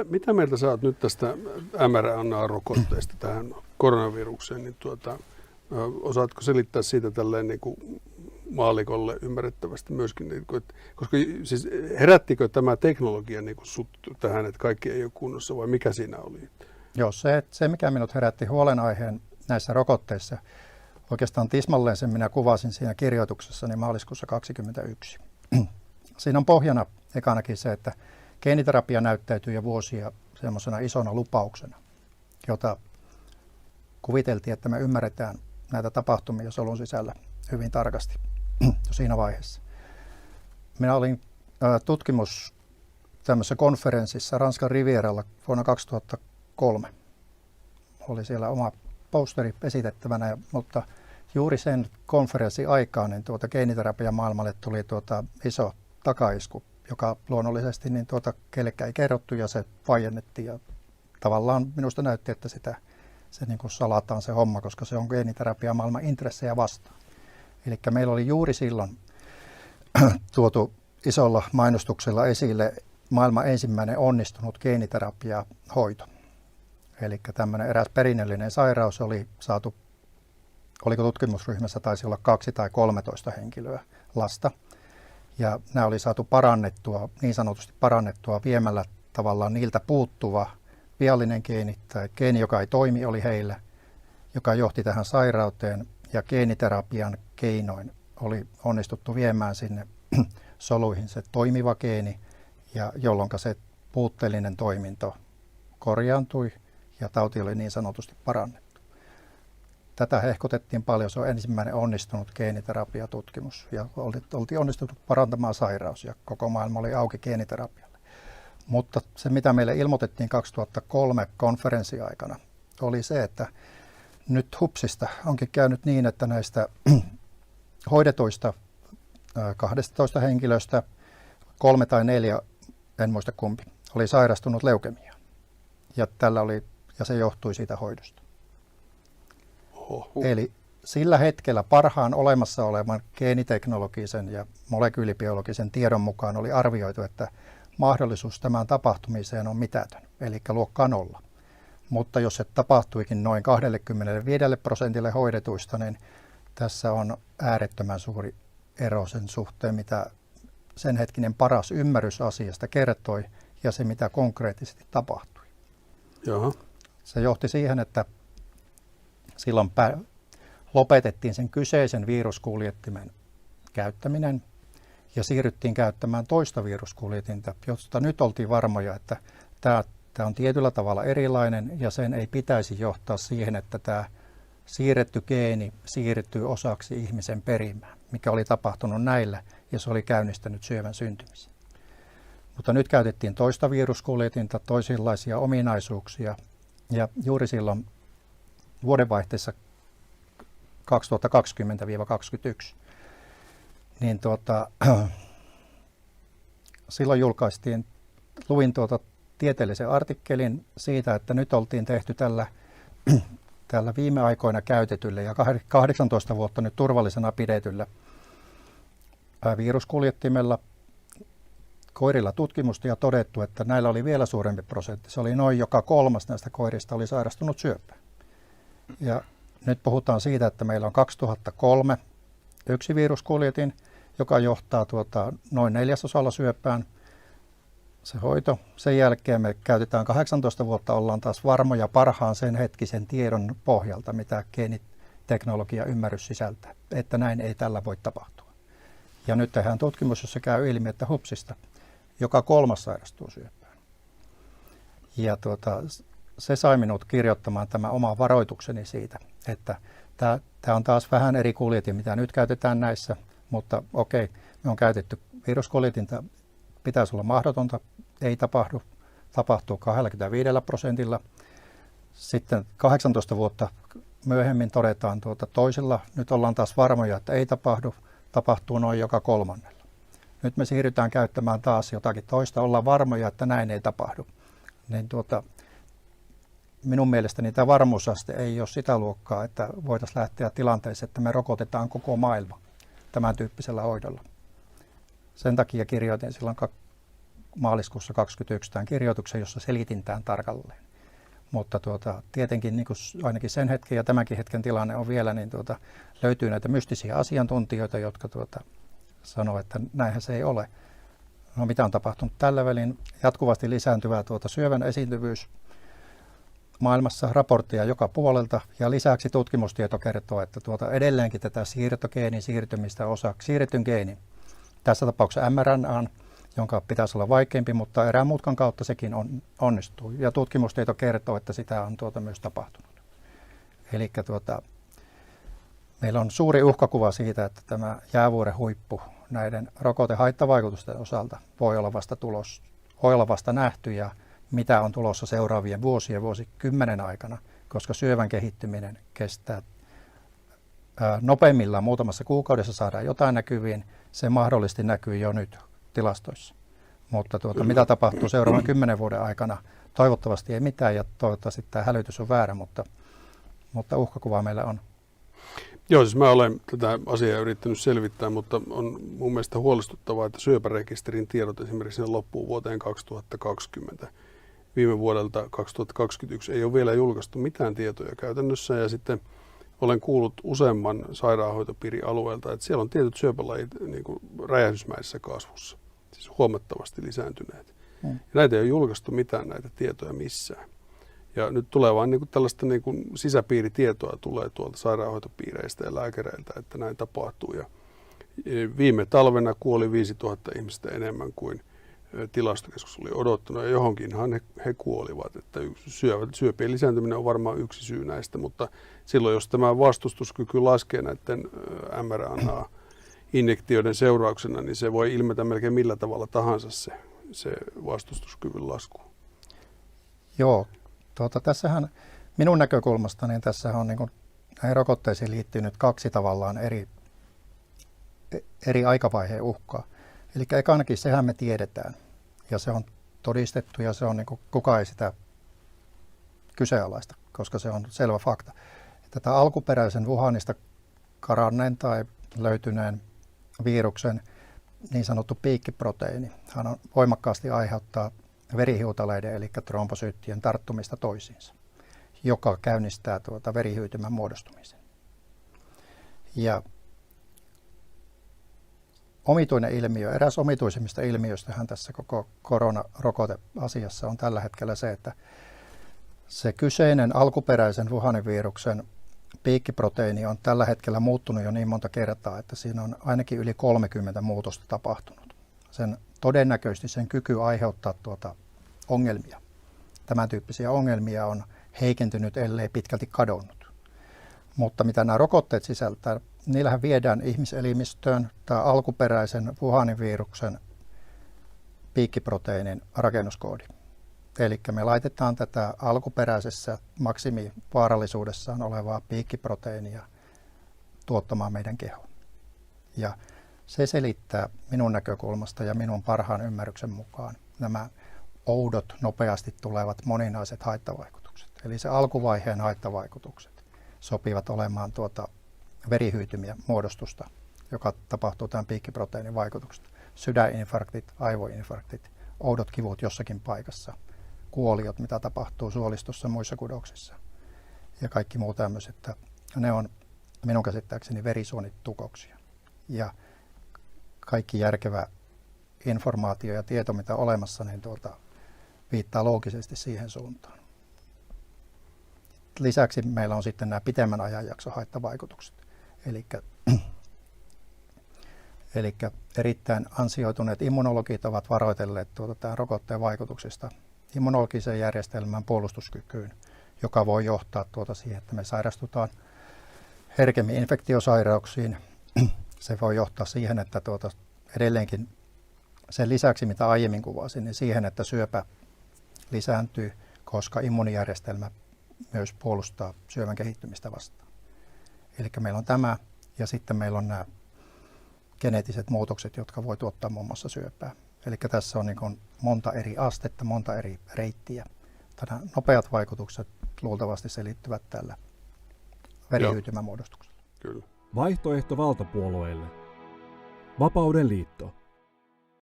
Mitä mieltä sä oot nyt tästä mRNA-rokotteesta tähän koronavirukseen? Niin osaatko selittää siitä tälleen niin kuin maallikolle ymmärrettävästi myöskin? Niin kuin, koska siis herättikö tämä teknologia niin kuin sut tähän, että kaikki ei ole kunnossa, vai mikä siinä oli? Joo, se mikä minut herätti huolenaiheen näissä rokotteissa, oikeastaan tismalleen sen minä kuvasin siinä kirjoituksessani maaliskuussa 2021. Siinä on pohjana ekanakin se, että geeniterapia näyttäytyy jo vuosia semmoisena isona lupauksena, jota kuviteltiin, että me ymmärretään näitä tapahtumia solun sisällä hyvin tarkasti siinä vaiheessa. Minä olin tutkimus tämmöisessä konferenssissa Ranskan Rivieralla vuonna 2003. Oli siellä oma posteri esitettävänä, mutta juuri sen konferenssin aikaan niin geeniterapian maailmalle tuli iso takaisku, joka luonnollisesti niin kellekään ei kerrottu ja se vaiennettiin. Ja tavallaan minusta näytti, että se niin kuin salataan se homma, koska se on geeniterapian maailman intressejä vastaan. Eli meillä oli juuri silloin tuotu isolla mainostuksella esille maailman ensimmäinen onnistunut geeniterapiahoito. Eli tämmöinen eräs perinnöllinen sairaus oli saatu, oliko tutkimusryhmässä taisi olla 2 tai 13 henkilöä lasta. Ja nämä oli saatu parannettua, niin sanotusti parannettua viemällä tavallaan niiltä puuttuva viallinen geeni tai geeni, joka ei toimi, oli heillä, joka johti tähän sairauteen. Ja geeniterapian keinoin oli onnistuttu viemään sinne soluihin se toimiva geeni, ja jolloin se puutteellinen toiminto korjaantui ja tauti oli niin sanotusti parannettu. Tätä hehkutettiin paljon. Se on ensimmäinen onnistunut geeniterapiatutkimus ja oltiin onnistuttu parantamaan sairaus ja koko maailma oli auki geeniterapialle. Mutta se, mitä meille ilmoitettiin 2003 konferenssiaikana, oli se, että nyt hupsista onkin käynyt niin, että näistä hoidetuista 12 henkilöstä 3 tai 4, en muista kumpi, oli sairastunut leukemiaan. Ja se johtui siitä hoidosta. Eli sillä hetkellä parhaan olemassa olevan geeniteknologisen ja molekyylibiologisen tiedon mukaan oli arvioitu, että mahdollisuus tämän tapahtumiseen on mitätön, eli luokkaa 0. Mutta jos se tapahtuikin noin 25% hoidetuista, niin tässä on äärettömän suuri ero sen suhteen, mitä sen hetkinen paras ymmärrys asiasta kertoi ja se, mitä konkreettisesti tapahtui. Joo. Se johti siihen, että silloin lopetettiin sen kyseisen viruskuljettimen käyttäminen ja siirryttiin käyttämään toista viruskuljetinta, josta nyt oltiin varmoja, että tämä on tietyllä tavalla erilainen ja sen ei pitäisi johtaa siihen, että tämä siirretty geeni siirtyy osaksi ihmisen perimää, mikä oli tapahtunut näillä ja se oli käynnistänyt syövän syntymisen. Mutta nyt käytettiin toista viruskuljetinta, toisenlaisia ominaisuuksia ja juuri silloin vuodenvaihteessa 2020-2021, niin silloin luin tieteellisen artikkelin siitä, että nyt oltiin tehty tällä viime aikoina käytetyllä ja 18 vuotta nyt turvallisena pidetyllä viruskuljettimella koirilla tutkimusta ja todettu, että näillä oli vielä suurempi prosentti. Se oli noin joka 3 näistä koirista oli sairastunut syöpään. Ja nyt puhutaan siitä, että meillä on 2003 yksi viruskuljetin, joka johtaa noin 4/4 syöpään se hoito. Sen jälkeen me käytetään 18 vuotta, ollaan taas varmoja parhaan sen hetkisen tiedon pohjalta, mitä geeniteknologia ymmärrys sisältää, että näin ei tällä voi tapahtua. Ja nyt tehdään tutkimus, jossa käy ilmi, että hupsista joka 3 sairastuu syöpään. Ja se sai minut kirjoittamaan tämän oman varoitukseni siitä, että tämä on taas vähän eri kuljetin, mitä nyt käytetään näissä, mutta okei, me on käytetty viruskuljetinta, pitäisi olla mahdotonta, ei tapahtuu 25%. Sitten 18 vuotta myöhemmin todetaan toisella, nyt ollaan taas varmoja, että ei tapahtuu noin joka 3. Nyt me siirrytään käyttämään taas jotakin toista, ollaan varmoja, että näin ei tapahdu. Niin minun mielestäni tämä varmuusaste ei ole sitä luokkaa, että voitaisiin lähteä tilanteeseen, että me rokotetaan koko maailma tämän tyyppisellä hoidolla. Sen takia kirjoitin silloin maaliskuussa 2021 tämän kirjoituksen, jossa selitin tämän tarkalleen. Mutta tietenkin niin kuin ainakin sen hetken ja tämänkin hetken tilanne on vielä, niin löytyy näitä mystisiä asiantuntijoita, jotka sanoo, että näinhän se ei ole. No mitä on tapahtunut tällä välin? Jatkuvasti lisääntyvää syövän esiintyvyys maailmassa, raportteja joka puolelta, ja lisäksi tutkimustieto kertoo, että edelleenkin tätä siirtogeenin siirtymistä osaksi siirretyn geenin, tässä tapauksessa mRNAn, jonka pitäisi olla vaikeampi, mutta erään mutkan kautta sekin onnistuu. Ja tutkimustieto kertoo, että sitä on myös tapahtunut. Eli meillä on suuri uhkakuva siitä, että tämä jäävuoren huippu näiden rokotehaittavaikutusten osalta voi olla vasta nähty ja mitä on tulossa seuraavien vuosikymmenen aikana, koska syövän kehittyminen kestää nopeimmillaan muutamassa kuukaudessa saadaan jotain näkyviin. Se mahdollisesti näkyy jo nyt tilastoissa. Mutta mitä tapahtuu seuraavan 10 vuoden aikana? Toivottavasti ei mitään ja toivottavasti tämä hälytys on väärä, mutta uhkakuva meillä on. Joo, siis mä olen tätä asiaa yrittänyt selvittää, mutta on mun mielestä huolestuttavaa, että syöpärekisterin tiedot esimerkiksi loppuu vuoteen 2020. Viime vuodelta 2021 ei ole vielä julkaistu mitään tietoja käytännössä, ja sitten olen kuullut useamman sairaanhoitopiirin alueelta, että siellä on tietyt syöpälajit niin kuin räjähdysmäisessä kasvussa, siis huomattavasti lisääntyneet. Ja näitä ei ole julkaistu mitään näitä tietoja missään. Ja nyt tulee vain niin kuin tällaista niin kuin sisäpiiritietoa tulee tuolta sairaanhoitopiireistä ja lääkäreiltä, että näin tapahtuu. Ja viime talvena kuoli 5000 ihmistä enemmän kuin tilastokeskus oli odottanut, ja johonkinhan he kuolivat. Että syöpien lisääntyminen on varmaan yksi syy näistä, mutta silloin jos tämä vastustuskyky laskee näiden mRNA-injektioiden seurauksena, niin se voi ilmetä melkein millä tavalla tahansa se vastustuskyvyn lasku. Joo, tässähän minun näkökulmasta niin tässä on niin kuin näihin rokotteisiin liittynyt kaksi tavallaan eri aikavaiheen uhkaa. Eli ekanakin sehän me tiedetään ja se on todistettu ja se on niin kuin, kukaan ei sitä kyseenalaista, koska se on selvä fakta. Tätä alkuperäisen Wuhanista karanneen tai löytyneen viruksen niin sanottu piikkiproteiini, hän on voimakkaasti aiheuttaa verihiutaleiden eli trombosyyttien tarttumista toisiinsa, joka käynnistää verihyytymän muodostumisen. Ja omituinen ilmiö, eräs omituisimmista ilmiöistähän tässä koko koronarokoteasiassa on tällä hetkellä se, että se kyseinen alkuperäisen Wuhanin viruksen piikkiproteiini on tällä hetkellä muuttunut jo niin monta kertaa, että siinä on ainakin yli 30 muutosta tapahtunut. Todennäköisesti sen kyky aiheuttaa ongelmia. Tämän tyyppisiä ongelmia on heikentynyt, ellei pitkälti kadonnut. Mutta mitä nämä rokotteet sisältää, niillähän viedään ihmiselimistöön tämä alkuperäisen Wuhanin viruksen piikkiproteiinin rakennuskoodi. Eli me laitetaan tätä alkuperäisessä maksimivaarallisuudessaan olevaa piikkiproteiinia tuottamaan meidän kehoon. Ja se selittää minun näkökulmasta ja minun parhaan ymmärryksen mukaan nämä oudot, nopeasti tulevat moninaiset haittavaikutukset. Eli se alkuvaiheen haittavaikutukset sopivat olemaan verihyytymiä muodostusta, joka tapahtuu tämän piikkiproteiinin vaikutuksesta. Sydäninfarktit, aivoinfarktit, oudot kivut jossakin paikassa, kuoliot, mitä tapahtuu suolistossa ja muissa kudoksissa ja kaikki muu tämmöiset. Ne on minun käsittääkseni verisuonitukoksia. Ja kaikki järkevä informaatio ja tieto, mitä on olemassa, niin viittaa loogisesti siihen suuntaan. Lisäksi meillä on sitten nämä pitemmän ajanjakson haittavaikutukset. Eli erittäin ansioituneet immunologit ovat varoitelleet tämän rokotteen vaikutuksista immunologiseen järjestelmään, puolustuskykyyn, joka voi johtaa siihen, että me sairastutaan herkemmin infektiosairauksiin. Se voi johtaa siihen, että edelleenkin sen lisäksi, mitä aiemmin kuvasin, niin siihen, että syöpä lisääntyy, koska immuunijärjestelmä myös puolustaa syövän kehittymistä vastaan. Eli meillä on tämä ja sitten meillä on nämä geneettiset muutokset, jotka voi tuottaa muun muassa syöpää. Eli tässä on niin monta eri astetta, monta eri reittiä. Nämä nopeat vaikutukset luultavasti selittyvät tällä verihyytymämuodostuksella. Kyllä. Vaihtoehto valtapuolueille. Vapauden liitto.